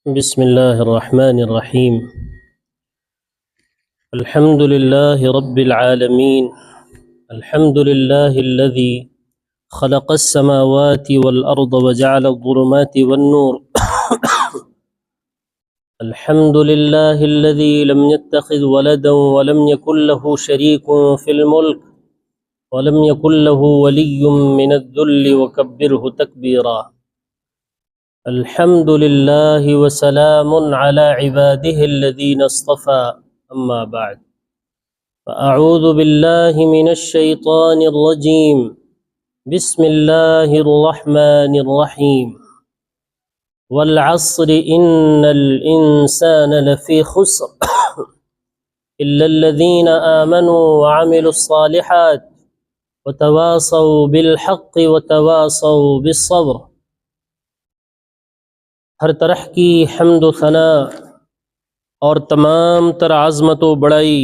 بسم الله الرحمن الرحيم. الحمد لله رب العالمين. الحمد لله الذي خلق السماوات والأرض وجعل الظلمات والنور. الحمد لله الذي لم يتخذ ولدا ولم يكن له شريك في الملك ولم يكن له ولي من الذل وكبره تكبيرا. الحمد لله وسلام على عباده الذين اصطفى. أما بعد، فأعوذ بالله من الشيطان الرجيم. بسم الله الرحمن الرحيم. والعصر إن الإنسان لفي خسر إلا الذين آمنوا وعملوا الصالحات وتواصوا بالحق وتواصوا بالصبر. ہر طرح کی حمد و ثنا اور تمام تر عظمت و بڑائی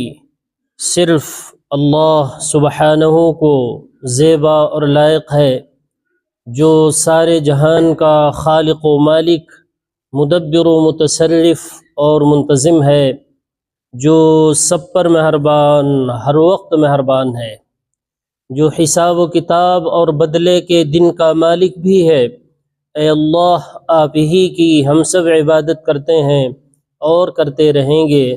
صرف اللہ سبحانہ کو زیبا اور لائق ہے، جو سارے جہان کا خالق و مالک، مدبر و متصرف اور منتظم ہے، جو سب پر مہربان، ہر وقت مہربان ہے، جو حساب و کتاب اور بدلے کے دن کا مالک بھی ہے۔ اے اللہ، آپ ہی کی ہم سب عبادت کرتے ہیں اور کرتے رہیں گے،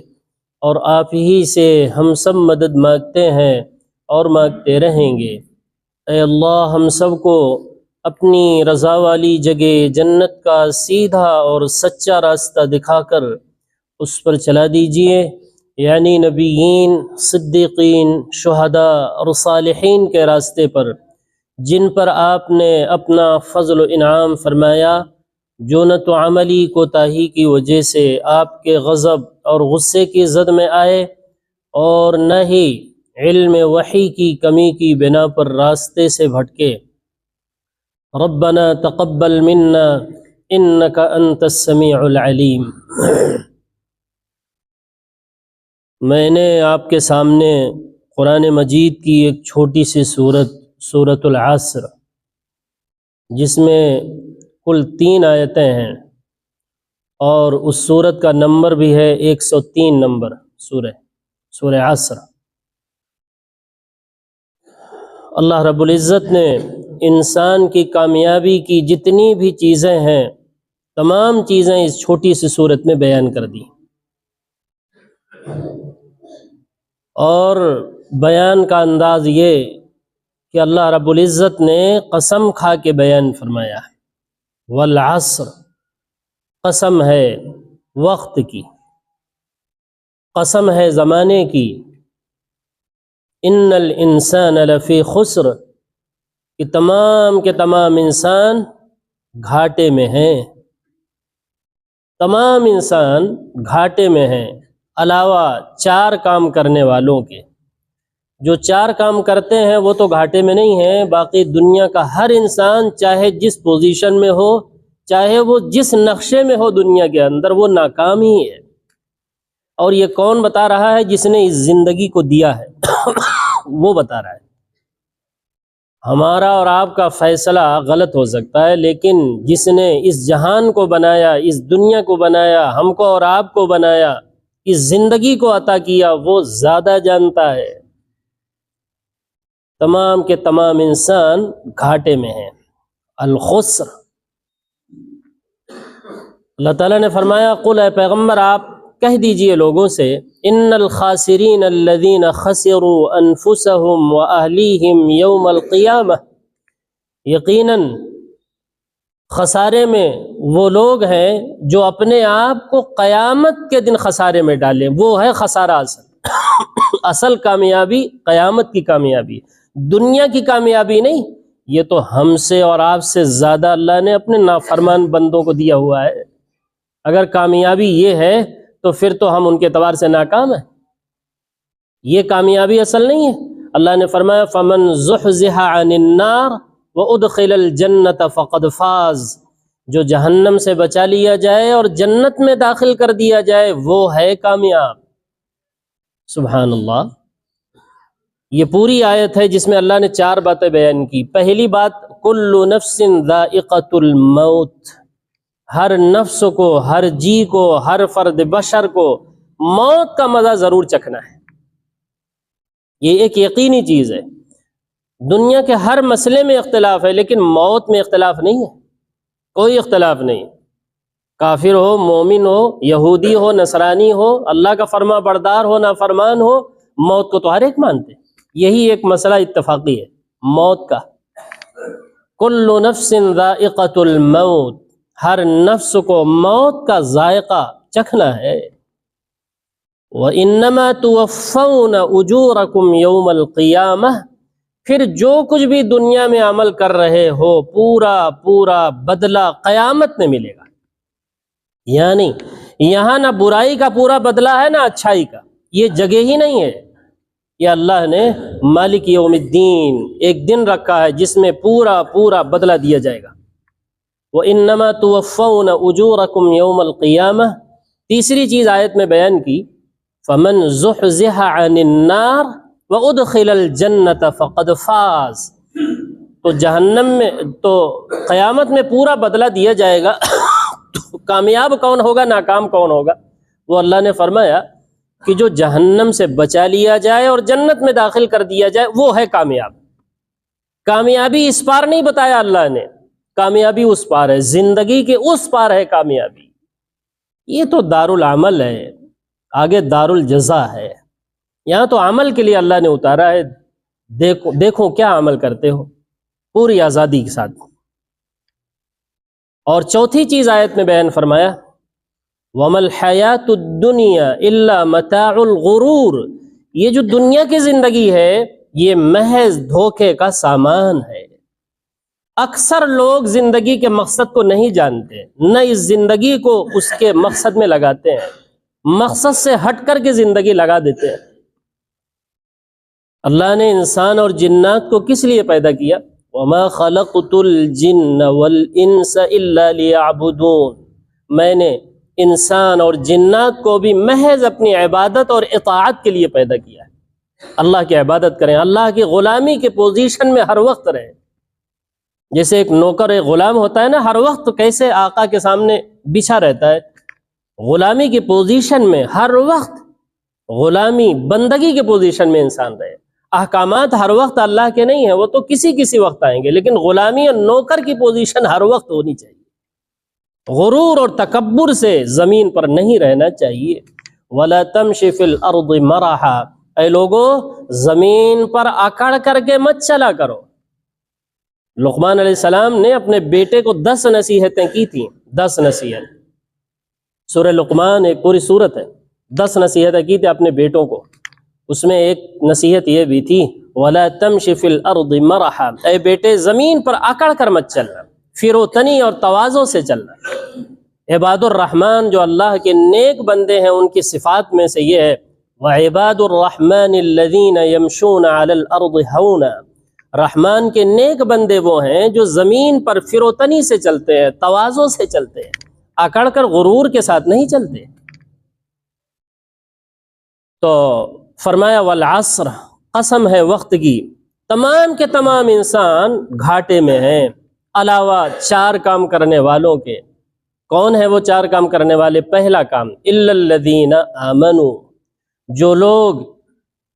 اور آپ ہی سے ہم سب مدد مانگتے ہیں اور مانگتے رہیں گے۔ اے اللہ، ہم سب کو اپنی رضا والی جگہ جنت کا سیدھا اور سچا راستہ دکھا کر اس پر چلا دیجئے، یعنی نبیین، صدیقین، شہداء اور صالحین کے راستے پر، جن پر آپ نے اپنا فضل و انعام فرمایا، جو نہ تو عملی کوتاہی کی وجہ سے آپ کے غضب اور غصے کی زد میں آئے، اور نہ ہی علم وحی کی کمی کی بنا پر راستے سے بھٹکے۔ ربنا تقبل منا انک انت السمیع العلیم۔ میں نے آپ کے سامنے قرآن مجید کی ایک چھوٹی سی سورۃ العصر، جس میں کل 3 آیتیں ہیں، اور اس سورت کا نمبر بھی ہے 103 نمبر، سورہ عصر۔ اللہ رب العزت نے انسان کی کامیابی کی جتنی بھی چیزیں ہیں، تمام چیزیں اس چھوٹی سی سورت میں بیان کر دی، اور بیان کا انداز یہ کہ اللہ رب العزت نے قسم کھا کے بیان فرمایا ہے۔ والعصر، قسم ہے وقت کی، قسم ہے زمانے کی۔ ان الانسان لفی خسر، کہ تمام کے تمام انسان گھاٹے میں ہیں، تمام انسان گھاٹے میں ہیں، علاوہ 4 کام کرنے والوں کے۔ جو 4 کام کرتے ہیں وہ تو گھاٹے میں نہیں ہیں، باقی دنیا کا ہر انسان، چاہے جس پوزیشن میں ہو، چاہے وہ جس نقشے میں ہو دنیا کے اندر، وہ ناکام ہی ہے۔ اور یہ کون بتا رہا ہے؟ جس نے اس زندگی کو دیا ہے وہ بتا رہا ہے۔ ہمارا اور آپ کا فیصلہ غلط ہو سکتا ہے، لیکن جس نے اس جہان کو بنایا، اس دنیا کو بنایا، ہم کو اور آپ کو بنایا، اس زندگی کو عطا کیا، وہ زیادہ جانتا ہے۔ تمام کے تمام انسان گھاٹے میں ہیں، الخسر۔ اللہ تعالیٰ نے فرمایا، قل، اے پیغمبر آپ کہہ دیجئے لوگوں سے، ان الخاسرین الذین خسروا انفسهم واہلیہم یوم القیامہ، یقیناً خسارے میں وہ لوگ ہیں جو اپنے آپ کو قیامت کے دن خسارے میں ڈالیں۔ وہ ہے خسارہ اصل کامیابی قیامت کی کامیابی، دنیا کی کامیابی نہیں۔ یہ تو ہم سے اور آپ سے زیادہ اللہ نے اپنے نافرمان بندوں کو دیا ہوا ہے۔ اگر کامیابی یہ ہے تو پھر تو ہم ان کے اعتبار سے ناکام ہیں۔ یہ کامیابی اصل نہیں ہے۔ اللہ نے فرمایا، فمن زحزح عن النار وادخل الجنة فقد فاز، جو جہنم سے بچا لیا جائے اور جنت میں داخل کر دیا جائے، وہ ہے کامیاب۔ سبحان اللہ۔ یہ پوری آیت ہے جس میں اللہ نے 4 باتیں بیان کی۔ پہلی بات، کل نفس ذائقۃ الموت، ہر نفس کو، ہر جی کو، ہر فرد بشر کو موت کا مزہ ضرور چکھنا ہے۔ یہ ایک یقینی چیز ہے۔ دنیا کے ہر مسئلے میں اختلاف ہے لیکن موت میں اختلاف نہیں ہے، کوئی اختلاف نہیں۔ کافر ہو، مومن ہو، یہودی ہو، نصرانی ہو، اللہ کا فرما بردار ہو، نافرمان ہو، موت کو تو ہر ایک مانتے ہیں۔ یہی ایک مسئلہ اتفاقی ہے موت کا۔ کل نفس ذائقۃ الموت، ہر نفس کو موت کا ذائقہ چکھنا ہے۔ وَإِنَّمَا تُوَفَّوْنَ أُجُورَكُمْ يَوْمَ الْقِيَامَةِ، پھر جو کچھ بھی دنیا میں عمل کر رہے ہو پورا بدلہ قیامت میں ملے گا۔ یعنی یہاں نہ برائی کا پورا بدلہ ہے نہ اچھائی کا، یہ جگہ ہی نہیں ہے۔ یہ اللہ نے مالک یوم الدین ایک دن رکھا ہے جس میں پورا بدلہ دیا جائے گا۔ وَإِنَّمَا تُوَفَّوْنَ أُجُورَكُمْ يَوْمَ الْقِيَامَةِ۔ تیسری چیز آیت میں بیان کی، فَمَنْ زُحْزِحَ عَنِ النَّارِ وَأُدْخِلَ الْجَنَّةَ فَقَدْ فَازَ۔ تو جہنم میں تو قیامت میں پورا بدلہ دیا جائے گا۔ تو کامیاب کون ہوگا، ناکام کون ہوگا؟ وہ اللہ نے فرمایا کہ جو جہنم سے بچا لیا جائے اور جنت میں داخل کر دیا جائے وہ ہے کامیاب۔ کامیابی اس پار نہیں بتایا اللہ نے، کامیابی اس پار ہے، زندگی کے اس پار ہے کامیابی۔ یہ تو دار العمل ہے، آگے دار الجزا ہے۔ یہاں تو عمل کے لیے اللہ نے اتارا ہے، دیکھو کیا عمل کرتے ہو، پوری آزادی کے ساتھ۔ اور چوتھی چیز آیت میں بیان فرمایا، وَمَا الْحَيَاةُ الدُّنْيَا إِلَّا مَتَاعُ الْغُرُورِ، یہ جو دنیا کی زندگی ہے یہ محض دھوکے کا سامان ہے۔ اکثر لوگ زندگی کے مقصد کو نہیں جانتے، نہ اس زندگی کو اس کے مقصد میں لگاتے ہیں، مقصد سے ہٹ کر کے زندگی لگا دیتے ہیں۔ اللہ نے انسان اور جنات کو کس لیے پیدا کیا؟ وَمَا خَلَقْتُ الْجِنَّ وَالْإِنسَ إِلَّا لِيَعْبُدُونَ، میں نے انسان اور جنات کو بھی محض اپنی عبادت اور اطاعت کے لیے پیدا کیا ہے۔ اللہ کی عبادت کریں، اللہ کی غلامی کے پوزیشن میں ہر وقت رہیں۔ جیسے ایک نوکر ایک غلام ہوتا ہے نا، ہر وقت کیسے آقا کے سامنے بچھا رہتا ہے، غلامی کی پوزیشن میں ہر وقت، غلامی بندگی کے پوزیشن میں انسان رہے۔ احکامات ہر وقت اللہ کے نہیں ہیں، وہ تو کسی وقت آئیں گے، لیکن غلامی اور نوکر کی پوزیشن ہر وقت ہونی چاہیے۔ غرور اور تکبر سے زمین پر نہیں رہنا چاہیے۔ وَلَا تَمْشِ فِي الْأَرْضِ مَرَحًا، اے لوگو زمین پر اکڑ کر کے مت چلا کرو۔ لقمان علیہ السلام نے اپنے بیٹے کو 10 نصیحتیں کی تھیں، 10 نصیحت، سورہ لقمان ایک پوری سورت ہے، 10 نصیحتیں کی تھی اپنے بیٹوں کو۔ اس میں ایک نصیحت یہ بھی تھی، وَلَا تَمْشِ فِي الْأَرْضِ مَرَحًا، اے بیٹے زمین پر اکڑ کر مت چلنا، فروتنی اور تواضع سے چلنا۔ عباد الرحمن جو اللہ کے نیک بندے ہیں ان کی صفات میں سے یہ ہے، وَعِبَادُ الرَّحْمَنِ الَّذِينَ يَمْشُونَ عَلَى الْأَرْضِ هَوْنًا، رحمان کے نیک بندے وہ ہیں جو زمین پر فروتنی سے چلتے ہیں، تواضع سے چلتے ہیں، اکڑ کر غرور کے ساتھ نہیں چلتے۔ تو فرمایا والعصر، قسم ہے وقت کی، تمام کے تمام انسان گھاٹے میں ہیں علاوہ 4 کام کرنے والوں کے۔ کون ہے وہ 4 کام کرنے والے؟ پہلا کام، الا الذین آمنوا، جو لوگ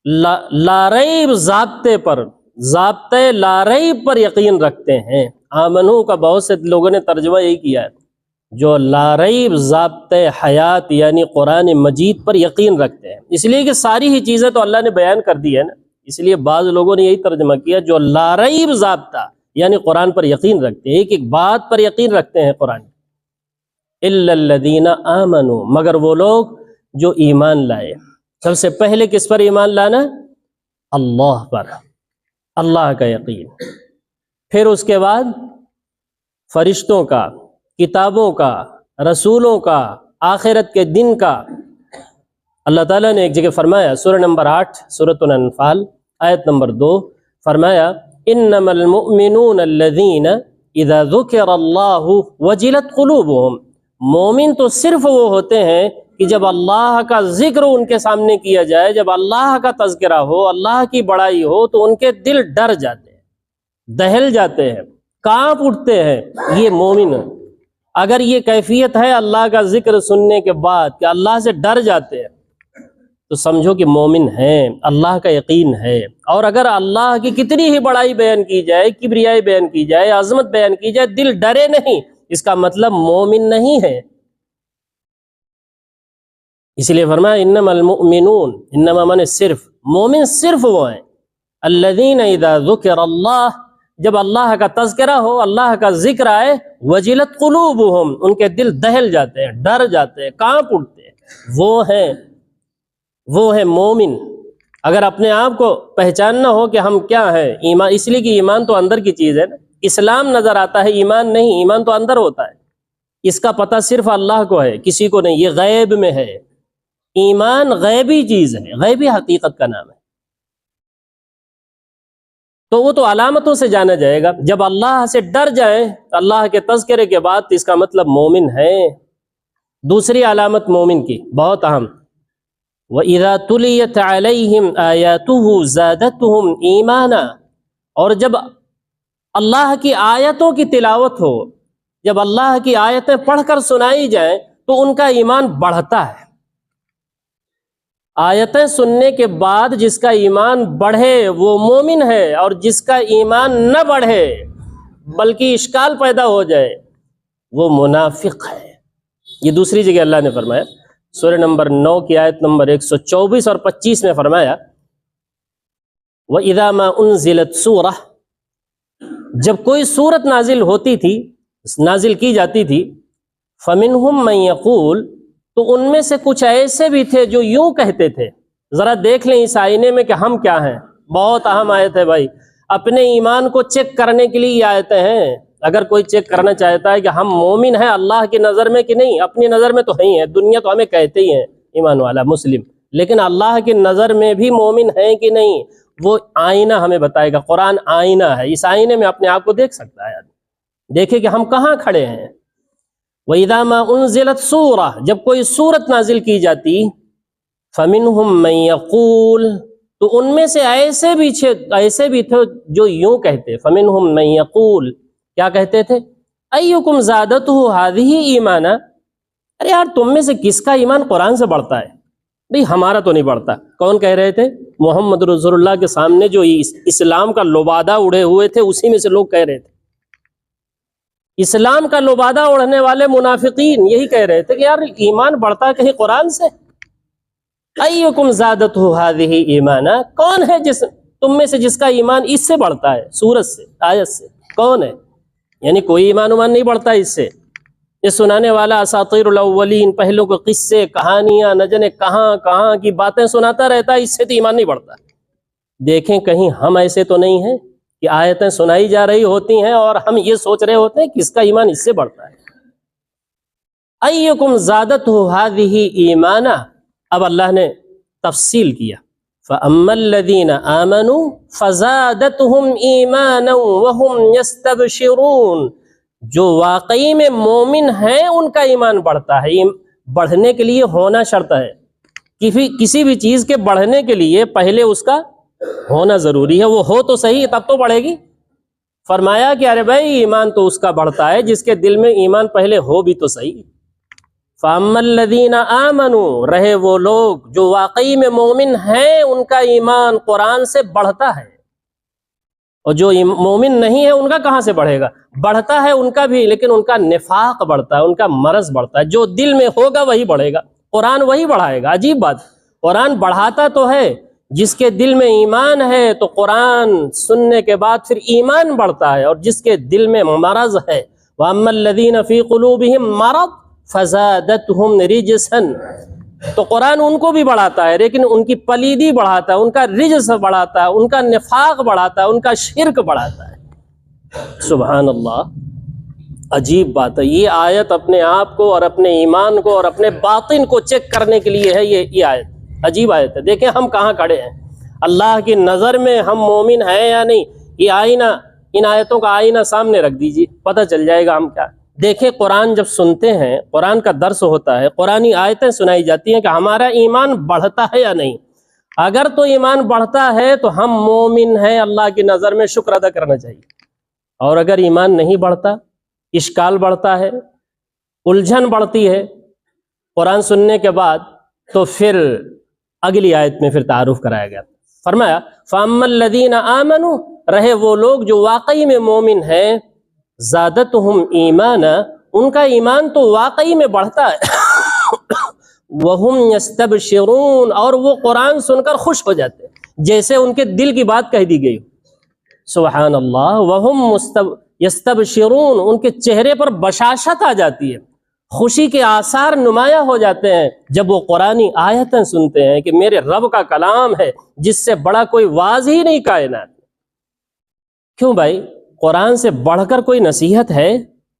لا ریب ضابطے لا ریب پر یقین رکھتے ہیں۔ آمنو کا بہت سے لوگوں نے ترجمہ یہی کیا ہے، جو لا ریب ضابطے حیات یعنی قرآن مجید پر یقین رکھتے ہیں۔ اس لیے کہ ساری ہی چیزیں تو اللہ نے بیان کر دی ہے نا، اس لیے بعض لوگوں نے یہی ترجمہ کیا، جو لا ریب ضابطہ یعنی قرآن پر یقین رکھتے ہیں، ایک بات پر یقین رکھتے ہیں قرآن۔ الا الذین آمنوا، مگر وہ لوگ جو ایمان لائے۔ سب سے پہلے کس پر ایمان لانا؟ اللہ پر، اللہ کا یقین۔ پھر اس کے بعد فرشتوں کا، کتابوں کا، رسولوں کا، آخرت کے دن کا۔ اللہ تعالیٰ نے ایک جگہ فرمایا، سورہ نمبر 8 سورۃ الانفال آیت نمبر 2، فرمایا انما المؤمنون الذین اذا ذکر اللہ وجلت قلوبهم، مومن تو صرف وہ ہوتے ہیں کہ جب اللہ کا ذکر ان کے سامنے کیا جائے، جب اللہ کا تذکرہ ہو، اللہ کی بڑائی ہو، تو ان کے دل ڈر جاتے ہیں، دہل جاتے ہیں، کانپ اٹھتے ہیں۔ یہ مومن ہے، اگر یہ کیفیت ہے اللہ کا ذکر سننے کے بعد کہ اللہ سے ڈر جاتے ہیں تو سمجھو کہ مومن ہیں، اللہ کا یقین ہے۔ اور اگر اللہ کی کتنی ہی بڑائی بیان کی جائے، کبریائی بیان کی جائے، عظمت بیان کی جائے، دل ڈرے نہیں، اس کا مطلب مومن نہیں ہے۔ اس لیے فرمایا انما المؤمنون، انما من صرف، مومن صرف وہ ہیں الذین اذا ذکر اللہ، جب اللہ کا تذکرہ ہو، اللہ کا ذکر آئے، وجلت قلوبہم، ان کے دل دہل جاتے ہیں، ڈر جاتے ہیں، کانپ اٹھتے ہیں، وہ ہیں مومن۔ اگر اپنے آپ کو پہچاننا ہو کہ ہم کیا ہیں، ایمان، اس لیے کہ ایمان تو اندر کی چیز ہے نا، اسلام نظر آتا ہے، ایمان نہیں، ایمان تو اندر ہوتا ہے، اس کا پتہ صرف اللہ کو ہے، کسی کو نہیں، یہ غیب میں ہے۔ ایمان غیبی چیز ہے، غیبی حقیقت کا نام ہے، تو وہ تو علامتوں سے جانا جائے گا۔ جب اللہ سے ڈر جائیں اللہ کے تذکرے کے بعد، اس کا مطلب مومن ہے۔ دوسری علامت مومن کی بہت اہم، وَإِذَا تُلِيَتْ عَلَيْهِمْ آيَاتُهُ زَادَتْهُمْ إِيمَانًا، اور جب اللہ کی آیتوں کی تلاوت ہو، جب اللہ کی آیتیں پڑھ کر سنائی جائیں تو ان کا ایمان بڑھتا ہے۔ آیتیں سننے کے بعد جس کا ایمان بڑھے وہ مومن ہے، اور جس کا ایمان نہ بڑھے بلکہ اشکال پیدا ہو جائے وہ منافق ہے۔ یہ دوسری جگہ اللہ نے فرمایا، سورہ نمبر 9 کی آیت نمبر 124 اور 25 میں فرمایا وَإِذَا مَا أُنزِلَتْ سُورَةٌ، جب کوئی سورت نازل ہوتی تھی، نازل کی جاتی تھی، فَمِنْهُمْ مَنْ يَقُولُ، تو ان میں سے کچھ ایسے بھی تھے جو یوں کہتے تھے، ذرا دیکھ لیں اس آئینے میں کہ ہم کیا ہیں۔ بہت اہم آیت ہے بھائی، اپنے ایمان کو چیک کرنے کے لیے یہ آیتیں ہیں۔ اگر کوئی چیک کرنا چاہتا ہے کہ ہم مومن ہیں اللہ کی نظر میں کہ نہیں، اپنی نظر میں تو ہی ہیں، دنیا تو ہمیں کہتے ہی ہیں ایمان والا مسلم، لیکن اللہ کی نظر میں بھی مومن ہیں کہ نہیں، وہ آئینہ ہمیں بتائے گا۔ قرآن آئینہ ہے، اس آئینے میں اپنے آپ کو دیکھ سکتا ہے آدمی، دیکھے کہ ہم کہاں کھڑے ہیں۔ وَإِذَا مَا أُنزِلَتْ سُورَةٌ، جب کوئی سورت نازل کی جاتی، فَمِنْهُمْ مَنْ يَقُولُ، تو ان میں سے ایسے بھی تھے جو یوں کہتے، فَمِنْهُمْ مَنْ يَقُولُ، کیا کہتے تھے، أَيُّكُمْ زَادَتْهُ هَذِهِ إِيمَانًا، ارے یار تم میں سے کس کا ایمان قرآن سے بڑھتا ہے؟ بھئی ہمارا تو نہیں بڑھتا۔ کون کہہ رہے تھے؟ محمد رسول اللہ کے سامنے جو اسلام کا لبادہ اڑے ہوئے تھے، اسی میں سے لوگ کہہ رہے تھے، اسلام کا لبادہ اڑھنے والے منافقین یہی کہہ رہے تھے کہ یار ایمان بڑھتا ہے کہیں قرآن سے۔ ایکم زادتہ ہذہ ایمانا، کون ہے جس تم میں سے جس کا ایمان اس سے بڑھتا ہے، سورت سے، آیت سے؟ کون ہے؟ یعنی کوئی ایمان نہیں بڑھتا اس سے۔ یہ سنانے والا اساطیر الاولین، پہلوں کے قصے، کہانیاں، نہ جانے کہاں کہاں کی باتیں سناتا رہتا ہے، اس سے تو ایمان نہیں بڑھتا۔ دیکھیں کہیں ہم ایسے تو نہیں ہیں کہ آیتیں سنائی جا رہی ہوتی ہیں اور ہم یہ سوچ رہے ہوتے ہیں کہ اس کا ایمان اس سے بڑھتا ہے۔ ایکم زادتہ ہذہ ایمانا، اب اللہ نے تفصیل کیا، فَأَمَّا الَّذِينَ آمَنُوا فَزَادَتْهُمْ إِيمَانًا وَهُمْ يَسْتَبْشِرُونَ، جو واقعی میں مومن ہیں ان کا ایمان بڑھتا ہے۔ بڑھنے کے لیے ہونا شرط ہے، کسی بھی چیز کے بڑھنے کے لیے پہلے اس کا ہونا ضروری ہے، وہ ہو تو صحیح تب تو بڑھے گی۔ فرمایا کہ ارے بھائی ایمان تو اس کا بڑھتا ہے جس کے دل میں ایمان پہلے ہو بھی تو صحیح۔ فَأَمَّا الَّذِينَ آمَنُوا، رہے وہ لوگ جو واقعی میں مومن ہیں ان کا ایمان قرآن سے بڑھتا ہے، اور جو مومن نہیں ہے ان کا کہاں سے بڑھے گا؟ بڑھتا ہے ان کا بھی، لیکن ان کا نفاق بڑھتا ہے، ان کا مرض بڑھتا ہے۔ جو دل میں ہوگا وہی بڑھے گا، قرآن وہی بڑھائے گا۔ عجیب بات، قرآن بڑھاتا تو ہے، جس کے دل میں ایمان ہے تو قرآن سننے کے بعد پھر ایمان بڑھتا ہے، اور جس کے دل میں مرض ہے، وَأَمَّا الَّذِينَ فِي قُلُوبِهِمْ مَرَضٌ فَزَادَتْهُمْ رِجْسًا، تو قرآن ان کو بھی بڑھاتا ہے، لیکن ان کی پلیدی بڑھاتا ہے، ان کا رجس بڑھاتا ہے، ان کا نفاق بڑھاتا ہے، ان کا شرک بڑھاتا ہے۔ سبحان اللہ، عجیب بات ہے۔ یہ آیت اپنے آپ کو اور اپنے ایمان کو اور اپنے باطن کو چیک کرنے کے لیے ہے۔ یہ آیت عجیب آیت ہے۔ دیکھیں ہم کہاں کھڑے ہیں، اللہ کی نظر میں ہم مومن ہیں یا نہیں۔ یہ آئینہ، ان آیتوں کا آئینہ سامنے رکھ دیجیے، پتہ چل جائے گا ہم کیا۔ دیکھیں قرآن جب سنتے ہیں، قرآن کا درس ہوتا ہے، قرآنی آیتیں سنائی جاتی ہیں کہ ہمارا ایمان بڑھتا ہے یا نہیں۔ اگر تو ایمان بڑھتا ہے تو ہم مومن ہیں، اللہ کی نظر میں شکر ادا کرنا چاہیے۔ اور اگر ایمان نہیں بڑھتا، اشکال بڑھتا ہے، الجھن بڑھتی ہے قرآن سننے کے بعد، تو پھر اگلی آیت میں پھر تعارف کرایا گیا، فرمایا فَأَمَّا الَّذِينَ آمَنُوا، رہے وہ لوگ جو واقعی میں مومن ہیں، زادتہم ایمانا، ان کا ایمان تو واقعی میں بڑھتا ہے، وَهُمْ يَسْتَبْشِرُونَ، اور وہ قرآن سن کر خوش ہو جاتے ہیں جیسے ان کے دل کی بات کہہ دی گئی۔ سبحان اللہ، وَهُمْ يَسْتَبْشِرُونَ، ان کے چہرے پر بشاشت آ جاتی ہے، خوشی کے آثار نمایاں ہو جاتے ہیں جب وہ قرآنی آیتیں سنتے ہیں کہ میرے رب کا کلام ہے جس سے بڑا کوئی واعظ ہی نہیں کائنات۔ کیوں بھائی؟ قرآن سے بڑھ کر کوئی نصیحت ہے؟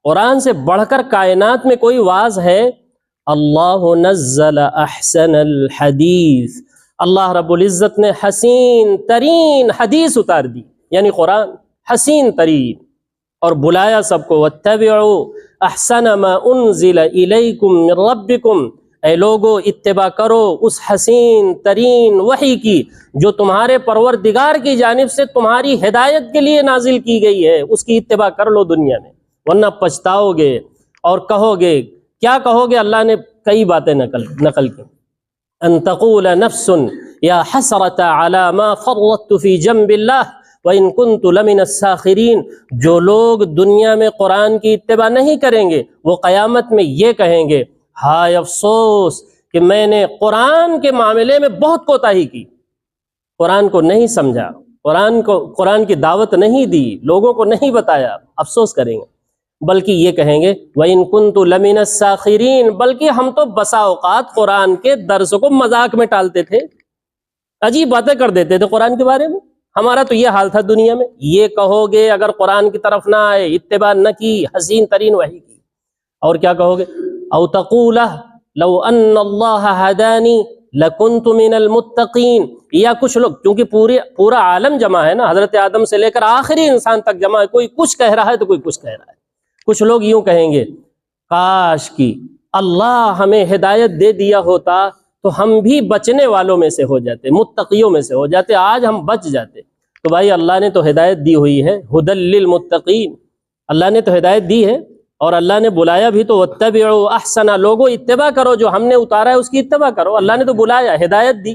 قرآن سے بڑھ کر کائنات میں کوئی واعظ ہے؟ اللہ نزل احسن الحدیث، اللہ رب العزت نے حسین ترین حدیث اتار دی، یعنی قرآن حسین ترین، اور بلایا سب کو واتبعوا احسن ما انزل الیکم من ربکم، اے لوگو اتباع کرو اس حسین ترین وحی کی جو تمہارے پروردگار کی جانب سے تمہاری ہدایت کے لیے نازل کی گئی ہے، اس کی اتباع کر لو دنیا میں، ورنہ پچھتاؤ گے اور کہو گے، کیا کہو گے؟ اللہ نے کئی باتیں نقل کی، ان تقول نفس یا حسرۃ علی ما فرطت فی جنب اللہ وَإِن كُنتُ لَمِنَ السَّاخِرِينَ، جو لوگ دنیا میں قرآن کی اتباع نہیں کریں گے وہ قیامت میں یہ کہیں گے، ہائے افسوس کہ میں نے قرآن کے معاملے میں بہت کوتاہی کی، قرآن کو نہیں سمجھا، قرآن کی دعوت نہیں دی، لوگوں کو نہیں بتایا، افسوس کریں گے۔ بلکہ یہ کہیں گے وَإِن كُنتُ لَمِنَ السَّاخِرِينَ، بلکہ ہم تو بسا اوقات قرآن کے درس کو مذاق میں ٹالتے تھے، عجیب باتیں کر دیتے تھے قرآن کے بارے میں، ہمارا تو یہ حال تھا دنیا میں۔ یہ کہو گے اگر قرآن کی طرف نہ آئے، اتباع نہ کی حسین ترین وحی کی، اور کیا کہو گے؟ او تقول لو ان اللہ ہدانی لکنت من المتقین، یا کچھ لوگ، کیونکہ پورا عالم جمع ہے نا، حضرت آدم سے لے کر آخری انسان تک جمع ہے، کوئی کچھ کہہ رہا ہے تو کوئی کچھ کہہ رہا ہے۔ کچھ لوگ یوں کہیں گے کاش کی اللہ ہمیں ہدایت دے دیا ہوتا تو ہم بھی بچنے والوں میں سے ہو جاتے، متقیوں میں سے ہو جاتے، آج ہم بچ جاتے۔ تو بھائی اللہ نے تو ہدایت دی ہوئی ہے، ھدی للمتقین، اللہ نے تو ہدایت دی ہے، اور اللہ نے بلایا بھی تو واتبعوا احسن، لوگوں اتباع کرو، جو ہم نے اتارا ہے اس کی اتباع کرو، اللہ نے تو بلایا، ہدایت دی۔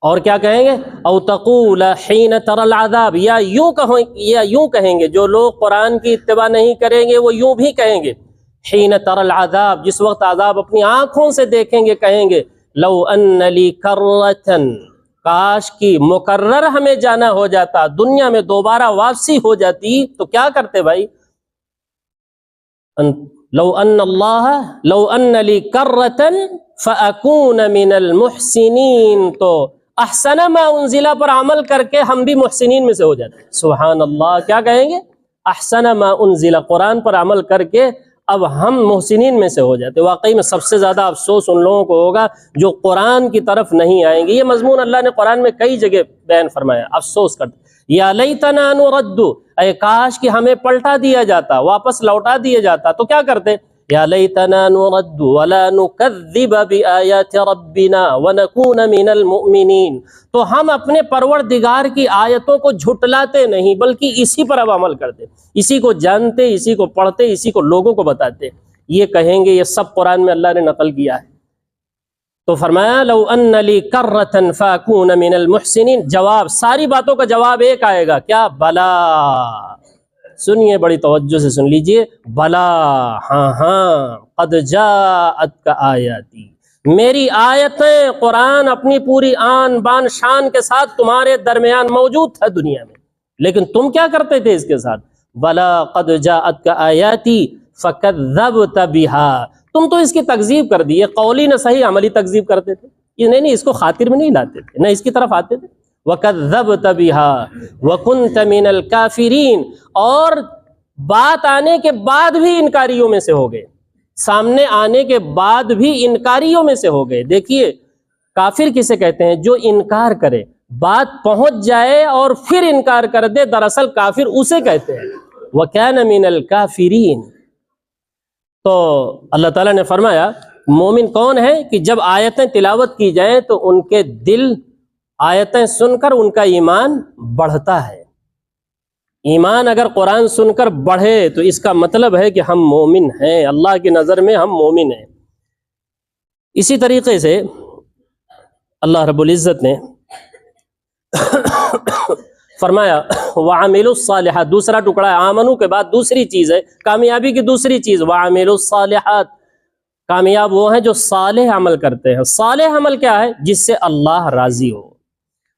اور کیا کہیں گے؟ او تقول حین تری العذاب، یا یوں کہیں گے، جو لوگ قرآن کی اتباع نہیں کریں گے وہ یوں بھی کہیں گے، حین تری العذاب، جس وقت عذاب اپنی آنکھوں سے دیکھیں گے، کہیں گے لو ان لی کرۃ، کاش کی مقرر ہمیں جانا ہو جاتا، دنیا میں دوبارہ واپسی ہو جاتی تو کیا کرتے بھائی؟ لو ان لی کرۃ فاکون من المحسنین، تو احسن ما انزل پر عمل کر کے ہم بھی محسنین میں سے ہو جاتے ہیں۔ سبحان اللہ، کیا کہیں گے؟ احسن ما انزل، قرآن پر عمل کر کے اب ہم محسنین میں سے ہو جاتے۔ واقعی میں سب سے زیادہ افسوس ان لوگوں کو ہوگا جو قرآن کی طرف نہیں آئیں گے۔ یہ مضمون اللہ نے قرآن میں کئی جگہ بیان فرمایا، افسوس کرتے، یا لیتنا نرد، اے کاش کہ ہمیں پلٹا دیا جاتا، واپس لوٹا دیا جاتا، تو کیا کرتے؟ یا لیتنا نرد ولا نکذب بآیات ربنا ونکون من المؤمنین، تو ہم اپنے پروردگار کی آیتوں کو جھٹلاتے نہیں بلکہ اسی پر اب عمل کرتے، اسی کو جانتے، اسی کو پڑھتے، اسی کو لوگوں کو بتاتے۔ یہ کہیں گے، یہ سب قرآن میں اللہ نے نقل کیا ہے۔ تو فرمایا لو ان لی کرۃ فاکون من المحسنین، جواب، ساری باتوں کا جواب ایک آئے گا، کیا؟ بلا۔ سنیے بڑی توجہ سے سن لیجئے، بلا، ہاں ہاں، قد جاءتک آیاتی، میری آیتیں، قرآن اپنی پوری آن بان شان کے ساتھ تمہارے درمیان موجود تھا دنیا میں، لیکن تم کیا کرتے تھے اس کے ساتھ؟ بلا قد جاءتک آیاتی فکذبت بها، تم تو اس کی تکذیب کر دی، قولی نہ صحیح عملی تکذیب کرتے تھے، یہ نہیں اس کو خاطر میں نہیں لاتے تھے، نہ اس کی طرف آتے تھے۔ وَكَذَّبْتَ بِهَا وَكُنْتَ مِنَ الْكَافِرِينَ، اور بات آنے کے بعد بھی انکاریوں میں سے ہو گئے، سامنے آنے کے بعد بھی انکاریوں میں سے ہو گئے۔ دیکھیے کافر کسے کہتے ہیں؟ جو انکار کرے، بات پہنچ جائے اور پھر انکار کر دے، دراصل کافر اسے کہتے ہیں۔ وَكَانَ مِنَ الْكَافِرِينَ، تو اللہ تعالیٰ نے فرمایا مومن کون ہے کہ جب آیتیں تلاوت کی جائیں تو ان کے دل آیتیں سن کر ان کا ایمان بڑھتا ہے۔ ایمان اگر قرآن سن کر بڑھے تو اس کا مطلب ہے کہ ہم مومن ہیں، اللہ کی نظر میں ہم مومن ہیں۔ اسی طریقے سے اللہ رب العزت نے فرمایا وَعَمِلُوا الصَّالِحَاتِ، دوسرا ٹکڑا ہے، آمنو کے بعد دوسری چیز ہے کامیابی کی، دوسری چیز وَعَمِلُوا الصَّالِحَاتِ، کامیاب وہ ہیں جو صالح عمل کرتے ہیں۔ صالح عمل کیا ہے؟ جس سے اللہ راضی ہو،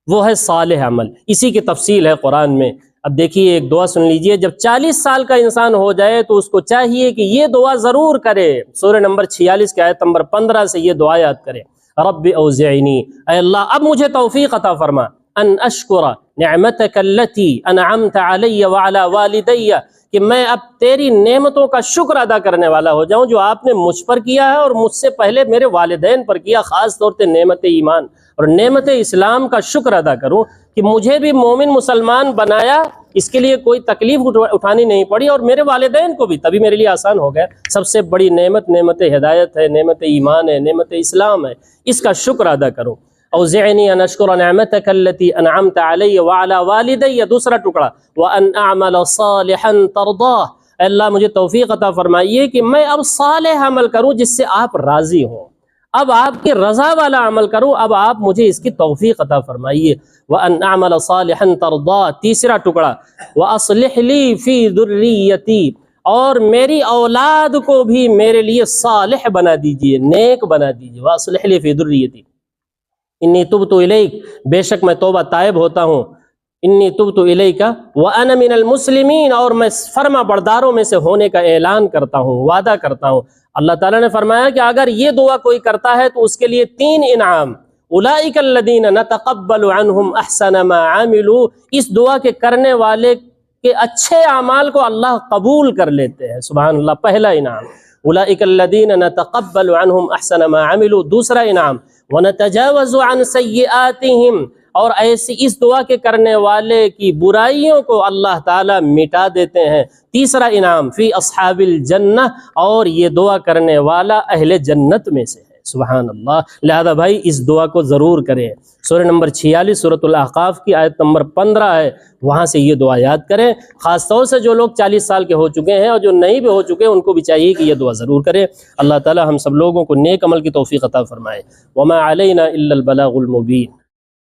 وہ ہے صالح عمل۔ اسی کی تفصیل ہے قرآن میں۔ اب دیکھیے ایک دعا سن لیجئے، جب 40 سال کا انسان ہو جائے تو اس کو چاہیے کہ یہ دعا ضرور کرے۔ سورہ نمبر 46 کی آیت نمبر 15 سے یہ دعا یاد کرے، رب اوزعنی، اے اللہ اب مجھے توفیق عطا فرما، ان اشکر نعمتک التی انعمت علی وعلی والدی، کہ میں اب تیری نعمتوں کا شکر ادا کرنے والا ہو جاؤں جو آپ نے مجھ پر کیا ہے اور مجھ سے پہلے میرے والدین پر کیا، خاص طور سے نعمت ایمان اور نعمت اسلام کا شکر ادا کروں کہ مجھے بھی مومن مسلمان بنایا، اس کے لیے کوئی تکلیف اٹھانی نہیں پڑی، اور میرے والدین کو بھی، تبھی میرے لیے آسان ہو گیا۔ سب سے بڑی نعمت نعمت ہدایت ہے، نعمت ایمان ہے، نعمت اسلام ہے، اس کا شکر ادا کروں۔ اوزعنی ان اشکر نعمتک التی انعمت علی وعلی والدی، دوسرا ٹکڑا وان اعمل صالحا ترضاہ، اے اللہ مجھے توفیق عطا فرمائیے کہ میں اب صالح عمل کروں جس سے آپ راضی ہوں، اب آپ کی رضا والا عمل کروں، اب آپ مجھے اس کی توفیق عطا فرمائیے۔ وَأَنْ أَعْمَلَ صَالِحًا تَرْضَىٰ، تیسرا ٹکڑا وَأَصْلِحْ لِي فِي ذُرِّيَّتِي، اور میری اولاد کو بھی میرے لیے صالح بنا دیجئے، نیک بنا دیجئے۔ وَأَصْلِحْ لِي فِي ذُرِّيَّتِي إِنِّي تُبْتُ إِلَيْكَ، بے شک میں توبہ طائب ہوتا ہوں، انی تبت الیک وانا من المسلمین، اور میں فرما برداروں میں سے ہونے کا اعلان کرتا ہوں، وعدہ کرتا ہوں۔ اللہ تعالیٰ نے فرمایا کہ اگر یہ دعا کوئی کرتا ہے تو اس کے لیے 3 انعام، اولئک الذین نتقبل عنہم احسن ما عملوا، اس دعا کے کرنے والے کے اچھے اعمال کو اللہ قبول کر لیتے ہیں، سبحان اللہ، پہلا انعام اولئک الذین نتقبل عنہم احسن ما عملوا۔ دوسرا انعام ونتجاوز عن سیئاتہم، اور ایسی اس دعا کے کرنے والے کی برائیوں کو اللہ تعالیٰ مٹا دیتے ہیں۔ تیسرا انعام فی اصحاب الجنہ، اور یہ دعا کرنے والا اہل جنت میں سے ہے، سبحان اللہ۔ لہذا بھائی اس دعا کو ضرور کریں۔ سورہ نمبر 46 سورۃ الاحقاف کی آیت نمبر 15 ہے، وہاں سے یہ دعا یاد کریں۔ خاص طور سے جو لوگ 40 سال کے ہو چکے ہیں اور جو نہیں بھی ہو چکے ان کو بھی چاہیے کہ یہ دعا ضرور کریں۔ اللہ تعالیٰ ہم سب لوگوں کو نیک عمل کی توفیق عطا فرمائے۔ وما علینا الا البلاغ المبین۔